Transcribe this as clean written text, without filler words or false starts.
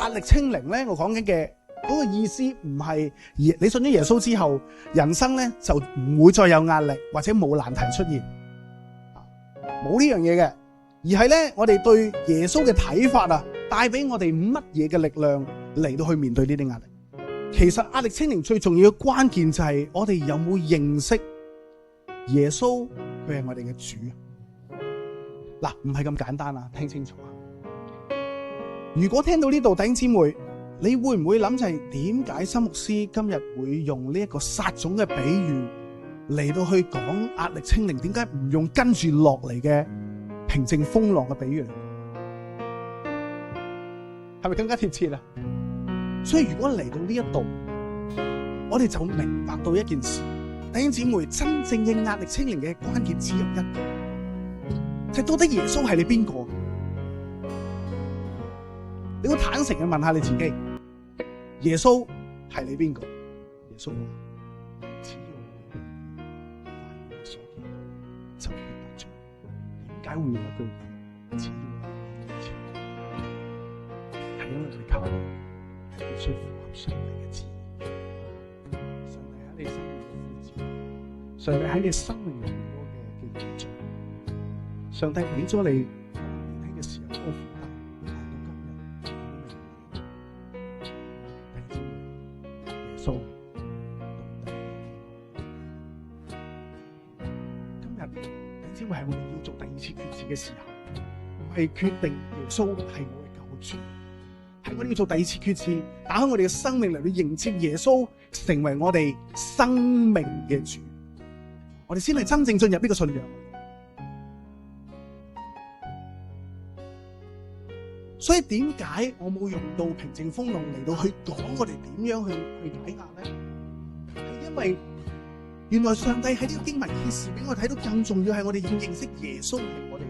壓力清零咧，我講緊嘅嗰個意思唔係你信咗耶穌之後，人生咧就唔會再有壓力或者冇難題出現，冇呢樣嘢嘅，而係咧我哋對耶穌嘅睇法啊，帶俾我哋乜嘢嘅力量嚟到去面對呢啲壓力。其實壓力清零最重要嘅關鍵就係我哋有冇認識耶穌，佢係我哋嘅主。嗱，唔係咁簡單啊，聽清楚啊！如果聽到呢度，弟兄姊妹，你會唔會諗就係點解森牧師今日會用呢一個撒種嘅比喻嚟到去講壓力清零？點解唔用跟住落嚟嘅平靜風浪嘅比喻？係咪更加貼切啊？所以如果嚟到呢一度，我哋就明白到一件事，弟兄姊妹，真正嘅壓力清零嘅關鍵只有一個，就係到底耶穌係你邊個？你好坦誠嘅問下你自己，耶穌係你邊個？耶穌話：只要你凡我所見，就必得着。點解會用一句話？只要你堅持，係因為佢靠你。必須符合上帝嘅旨意，上帝喺你生命嘅呼召，上帝喺你生命裏面嘅形象，上帝俾咗你年輕嘅時候嗰個負擔，到今日耶穌今日你知會係我哋要做第二次決志嘅時候，唔係決定耶穌係我嘅救主。係我哋要做第二次決志，打開我哋嘅生命嚟去迎接耶穌，成為我哋生命嘅主，我哋先係真正進入呢個信仰。所以點解我冇用到平靜風浪嚟到去講我哋點樣去解壓咧？係因為原來上帝喺呢個經文揭示俾我睇到，更重要係我哋要認識耶穌係我哋